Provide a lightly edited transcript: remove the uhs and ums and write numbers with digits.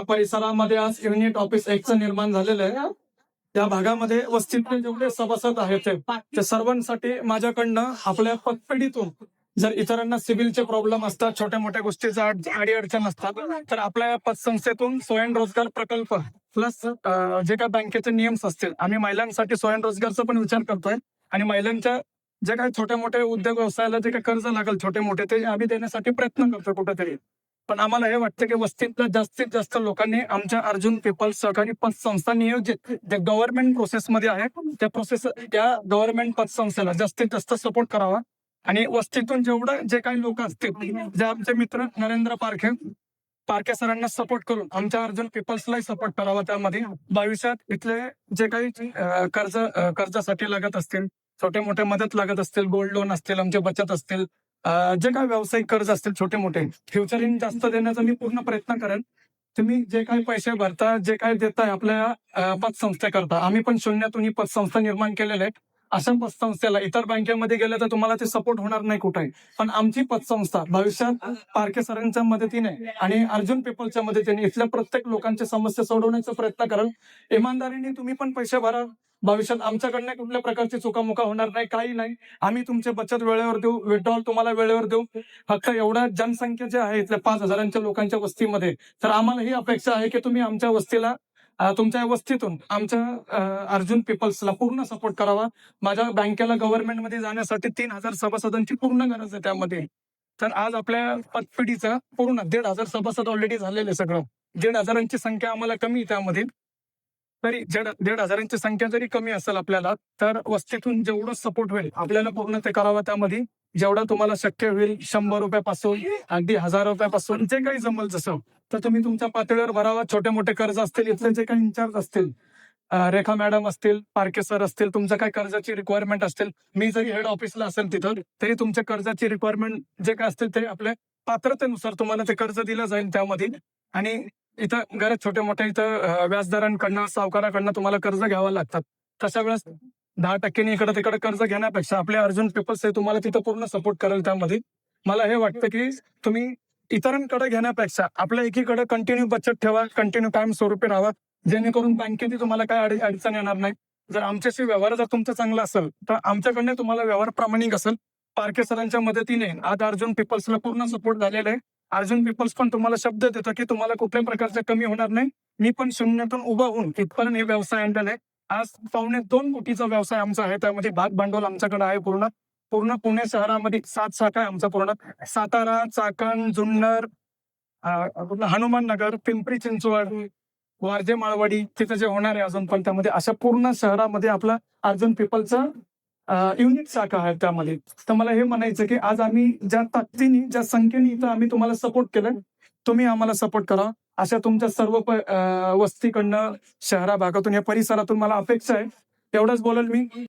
या परिसरामध्ये आज युनिट ऑफिस 1चं निर्माण झालेलं आहे. या भागामध्ये वस्तीतले जेवढे सभासद आहेत ते सर्वांसाठी माझ्याकडनं आपल्या पतपेढीतून जर इतरांना सिव्हिलचे प्रॉब्लेम असतात, छोट्या मोठ्या गोष्टीचा अडी अडचण असतात, तर आपल्या पतसंस्थेतून स्वयंरोजगार प्रकल्प प्लस जे काही बँकेचे नियम्स असतील, आम्ही महिलांसाठी स्वयंरोजगारचा पण विचार करतोय आणि महिलांच्या जे काही छोट्या मोठ्या उद्योग व्यवसायाला जे काही कर्ज लागेल छोटे मोठे ते आम्ही देण्यासाठी प्रयत्न करतोय कुठेतरी. पण आम्हाला हे वाटतं की वस्तीतल्या जास्तीत जास्त लोकांनी आमच्या अर्जुन पीपल्स सहकारी पतसंस्था नियोजित जे गव्हर्नमेंट प्रोसेसमध्ये आहे त्या गव्हर्नमेंट पतसंस्थेला जास्तीत जास्त सपोर्ट करावा आणि वस्तीतून जेवढं जे काही लोक असतील, जे आमचे मित्र नरेंद्र पारखे सरांना सपोर्ट करून आमच्या अर्जुन पीपल्सलाही सपोर्ट करावा. त्यामध्ये भविष्यात इथले जे काही कर्जासाठी लागत असतील, छोटे मोठे मदत लागत असतील, गोल्ड लोन असतील, आमचे बचत असतील, जे काही व्यावसायिक कर्ज असतील छोटे मोठे फ्युचरिंग जास्त देण्याचा मी पूर्ण प्रयत्न करेन. तुम्ही जे काही पैसे भरता, जे काही देताय आपल्या पतसंस्थेकरता, आम्ही पण शून्यातून ही पतसंस्था निर्माण केलेली आहे. अशा पतसंस्थेला इतर बँकेमध्ये गेलं तर तुम्हाला ते सपोर्ट होणार नाही कुठेही, पण आमची पतसंस्था भविष्यात पारखे सरांच्या मदतीने आणि अर्जुन पीपलच्या मदतीने इथल्या प्रत्येक लोकांच्या समस्या सोडवण्याचा प्रयत्न करेल. इमानदारीने तुम्ही पण पैसे भरा. भविष्यात आमच्याकडनं कुठल्या प्रकारची चुकामुका होणार नाही, काही नाही. आम्ही तुमचे बचत वेळेवर देऊ, विड्रॉल तुम्हाला वेळेवर देऊ. फक्त एवढ्या जनसंख्या जे आहे इथल्या 5,000 लोकांच्या वस्तीमध्ये, तर आम्हाला ही अपेक्षा आहे की तुम्ही आमच्या वस्तीला तुमच्या वस्तीतून आमच्या अर्जुन पीपल्सला पूर्ण सपोर्ट करावा. माझ्या बँकेला गव्हर्नमेंटमध्ये जाण्यासाठी 3,000 सभासदांची पूर्ण गरज आहे त्यामध्ये. तर आज आपल्या पतपेढीचं पूर्ण 1,500 सभासद ऑलरेडी झालेले सगळं. 1,500ची संख्या आम्हाला कमी त्यामध्ये. तरी 1,500ची संख्या जरी कमी असेल आपल्याला, तर वस्तीतून जेवढं सपोर्ट होईल आपल्याला पूर्ण ते करावं. त्यामध्ये जेवढं तुम्हाला शक्य होईल 100 रुपयापासून अगदी 1,000 रुपयापासून जे काही जमल जसं, तर तुम्ही तुमच्या पातळीवर भरावा. छोटे मोठे कर्ज असतील, इथले जे काही इन्चार्ज असतील, रेखा मॅडम असतील, पारखे सर असतील, तुमच्या काही कर्जाची रिक्वायरमेंट असतील, मी जरी हेड ऑफिसला असेल तिथं, तरी तुमच्या कर्जाची रिक्वायरमेंट जे काय असतील ते आपल्या पात्रतेनुसार तुम्हाला ते कर्ज दिलं जाईल त्यामध्ये. आणि इथं गरज छोटे मोठे इथं व्याजदरांकडनं सावकाराकडनं तुम्हाला कर्ज घ्यावं लागतात. तशा वेळेस 10% इकडे तिकडे कर्ज घेण्यापेक्षा आपले अर्जुन पीपल्स हे तुम्हाला तिथं पूर्ण सपोर्ट करेल. त्यामध्ये मला हे वाटतं की तुम्ही इतरांकडे घेण्यापेक्षा आपल्या एकीकडे कंटिन्यू बचत ठेवा, कंटिन्यू कायम स्वरूपी राहा, जेणेकरून बँकेने तुम्हाला काय अडचण येणार नाही. जर आमच्याशी व्यवहार जर तुमचा चांगला असेल तर आमच्याकडनं तुम्हाला व्यवहार प्रामाणिक असेल. पारखे सरांच्या मदतीने आज अर्जुन पीपल्सला पूर्ण सपोर्ट झालेला आहे. अर्जुन पीपल्स पण तुम्हाला शब्द देतो की तुम्हाला कुठल्याही प्रकारचे कमी होणार नाही. मी पण शून्यातून उभा होऊन इथपर्यंत हे व्यवसाय आणलेला आहे. आज 2.25 कोटीचा व्यवसाय आमचा आहे. त्यामध्ये भाग भांडवल आमच्याकडे आहे. पूर्ण पुणे शहरामध्ये 7 शाखा आहे आमचा. पूर्ण सातारा, चाकण, जुन्नर, हनुमाननगर, पिंपरी चिंचवड, वारजे, माळवाडी तिथे जे होणार आहे अजून पण त्यामध्ये अशा पूर्ण शहरामध्ये आपला अर्जुन पीपलचा युनिट शाखा आहे त्यामध्ये. तर मला हे म्हणायचं की आज आम्ही ज्या ताकदीने ज्या संख्येने इथं आम्ही तुम्हाला सपोर्ट केलं, तुम्ही आम्हाला सपोर्ट करा. अशा तुमच्या सर्व वस्तीकडनं, शहरा भागातून, या परिसरातून मला अपेक्षा आहे. एवढंच बोलेल मी.